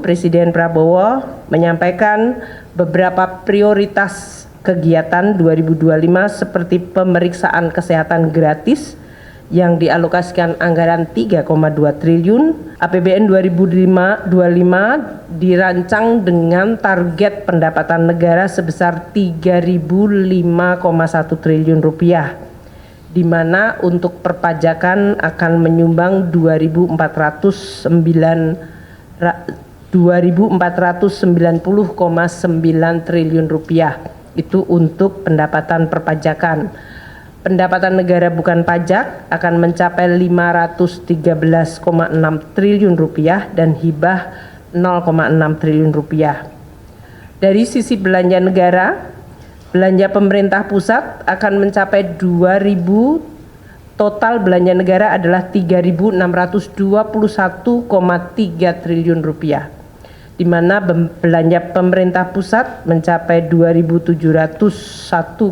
Presiden Prabowo menyampaikan beberapa prioritas kegiatan 2025 seperti pemeriksaan kesehatan gratis yang dialokasikan anggaran 3,2 triliun. APBN 2025 dirancang dengan target pendapatan negara sebesar 3.005,1 triliun rupiah, di mana untuk perpajakan akan menyumbang 2.490,9 triliun rupiah. Itu untuk pendapatan perpajakan. Pendapatan negara bukan pajak akan mencapai 513,6 triliun rupiah dan hibah 0,6 triliun rupiah. Dari sisi belanja negara, belanja pemerintah pusat akan mencapai 2.000. Total belanja negara adalah 3.621,3 triliun rupiah, di mana belanja pemerintah pusat mencapai 2.701,4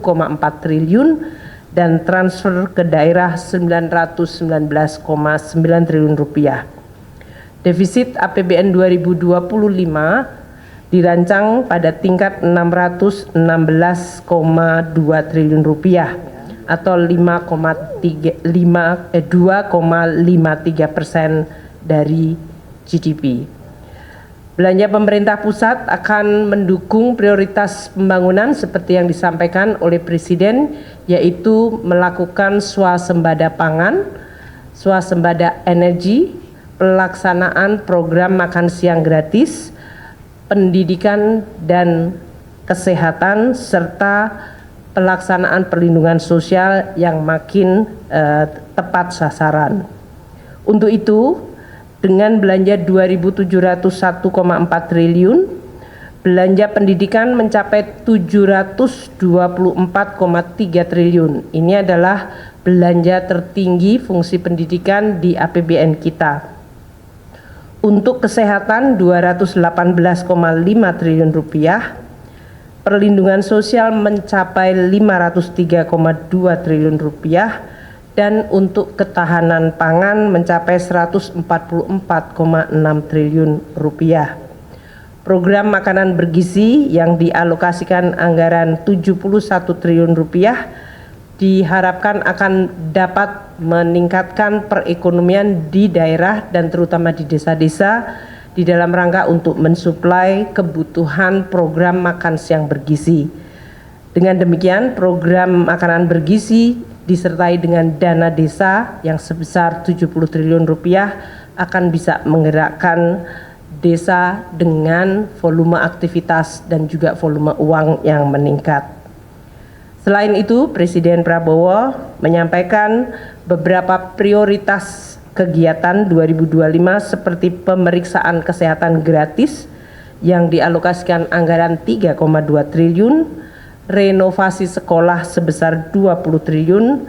triliun dan transfer ke daerah 919,9 triliun rupiah. Defisit APBN 2025 dirancang pada tingkat 616,2 triliun rupiah atau 2,53% dari GDP. Belanja pemerintah pusat akan mendukung prioritas pembangunan seperti yang disampaikan oleh Presiden, yaitu melakukan swasembada pangan, swasembada energi, pelaksanaan program makan siang gratis, pendidikan dan kesehatan, serta pelaksanaan perlindungan sosial yang makin tepat sasaran. Untuk itu, dengan belanja 2.701,4 triliun, belanja pendidikan mencapai 724,3 triliun. Ini adalah belanja tertinggi fungsi pendidikan di APBN kita. Untuk kesehatan 218,5 triliun rupiah, perlindungan sosial mencapai 503,2 triliun rupiah, dan untuk ketahanan pangan mencapai 144,6 triliun rupiah. Program makanan bergizi yang dialokasikan anggaran 71 triliun rupiah diharapkan akan dapat meningkatkan perekonomian di daerah dan terutama di desa-desa di dalam rangka untuk mensuplai kebutuhan program makan siang bergizi. Dengan demikian, program makanan bergizi disertai dengan dana desa yang sebesar 70 triliun rupiah akan bisa menggerakkan desa dengan volume aktivitas dan juga volume uang yang meningkat. Selain itu, Presiden Prabowo menyampaikan beberapa prioritas kegiatan 2025 seperti pemeriksaan kesehatan gratis yang dialokasikan anggaran 3,2 triliun, renovasi sekolah sebesar 20 triliun,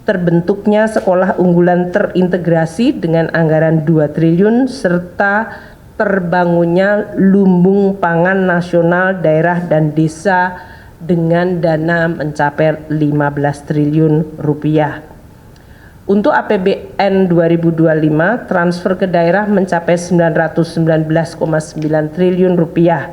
terbentuknya sekolah unggulan terintegrasi dengan anggaran 2 triliun, serta terbangunnya lumbung pangan nasional daerah dan desa dengan dana mencapai 15 triliun rupiah. Untuk APBN 2025, transfer ke daerah mencapai 919,9 triliun rupiah.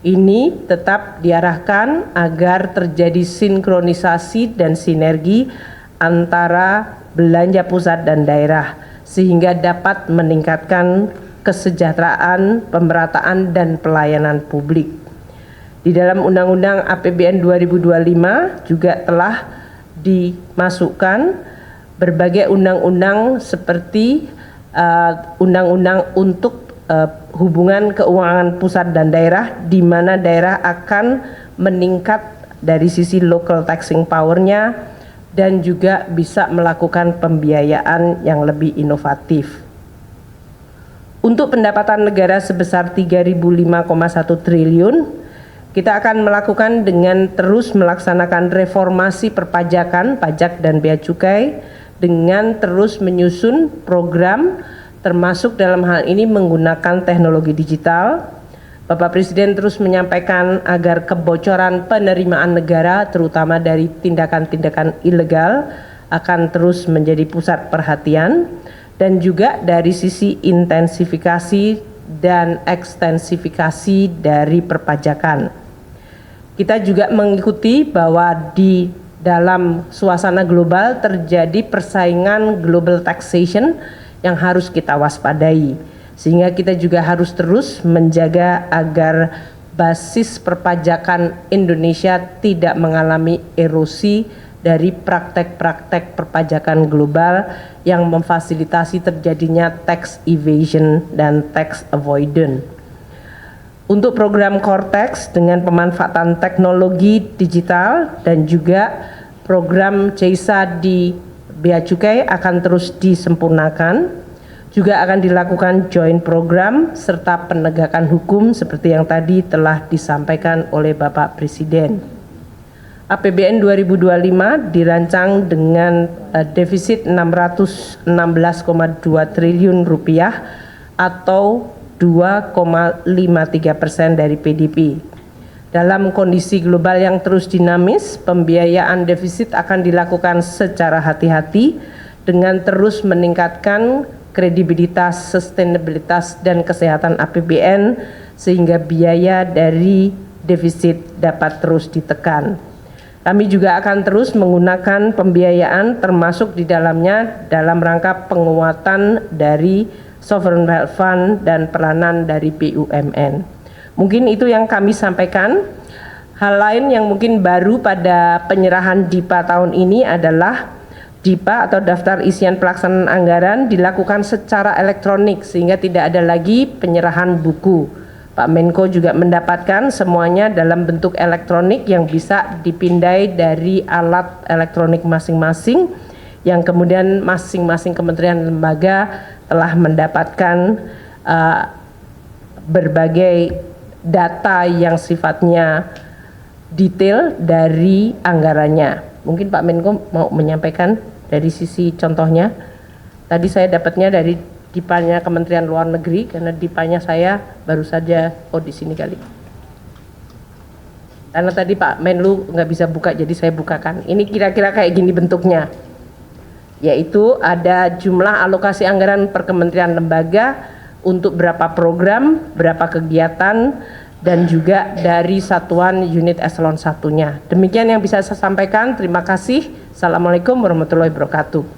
Ini tetap diarahkan agar terjadi sinkronisasi dan sinergi antara belanja pusat dan daerah sehingga dapat meningkatkan kesejahteraan, pemerataan dan pelayanan publik. Di dalam Undang-Undang APBN 2025 juga telah dimasukkan berbagai undang-undang seperti undang-undang untuk hubungan keuangan pusat dan daerah, di mana daerah akan meningkat dari sisi local taxing power-nya dan juga bisa melakukan pembiayaan yang lebih inovatif. Untuk pendapatan negara sebesar 3.005,1 triliun, kita akan melakukan dengan terus melaksanakan reformasi perpajakan, pajak dan bea cukai, dengan terus menyusun program termasuk dalam hal ini menggunakan teknologi digital. Bapak Presiden terus menyampaikan agar kebocoran penerimaan negara terutama dari tindakan-tindakan ilegal akan terus menjadi pusat perhatian, dan juga dari sisi intensifikasi dan ekstensifikasi dari perpajakan. Kita juga mengikuti bahwa di dalam suasana global terjadi persaingan global taxation yang harus kita waspadai, sehingga kita juga harus terus menjaga agar basis perpajakan Indonesia tidak mengalami erosi dari praktek-praktek perpajakan global yang memfasilitasi terjadinya tax evasion dan tax avoidance. Untuk program Cortex dengan pemanfaatan teknologi digital dan juga program CESA di Bea Cukai akan terus disempurnakan. Juga akan dilakukan joint program serta penegakan hukum seperti yang tadi telah disampaikan oleh Bapak Presiden. APBN 2025 dirancang dengan defisit 616,2 triliun rupiah atau 2,53% dari PDB. Dalam kondisi global yang terus dinamis, pembiayaan defisit akan dilakukan secara hati-hati dengan terus meningkatkan kredibilitas, sustainabilitas, dan kesehatan APBN sehingga biaya dari defisit dapat terus ditekan. Kami juga akan terus menggunakan pembiayaan termasuk di dalamnya dalam rangka penguatan dari Sovereign Wealth Fund dan peranan dari BUMN. Mungkin itu yang kami sampaikan. Hal lain yang mungkin baru pada penyerahan DIPA tahun ini adalah DIPA atau daftar isian pelaksanaan anggaran dilakukan secara elektronik sehingga tidak ada lagi penyerahan buku. Pak Menko juga mendapatkan semuanya dalam bentuk elektronik yang bisa dipindai dari alat elektronik masing-masing yang kemudian masing-masing kementerian lembaga telah mendapatkan berbagai data yang sifatnya detail dari anggarannya. Mungkin Pak Menko mau menyampaikan dari sisi contohnya. Tadi saya dapatnya dari DIPA-nya Kementerian Luar Negeri karena DIPA-nya saya baru saja di sini kali. Karena tadi Pak Menlu nggak bisa buka jadi saya bukakan. Ini kira-kira kayak gini bentuknya. Yaitu ada jumlah alokasi anggaran per kementerian lembaga untuk berapa program, berapa kegiatan, dan juga dari satuan unit eselon 1-nya. Demikian yang bisa saya sampaikan. Terima kasih. Assalamualaikum warahmatullahi wabarakatuh.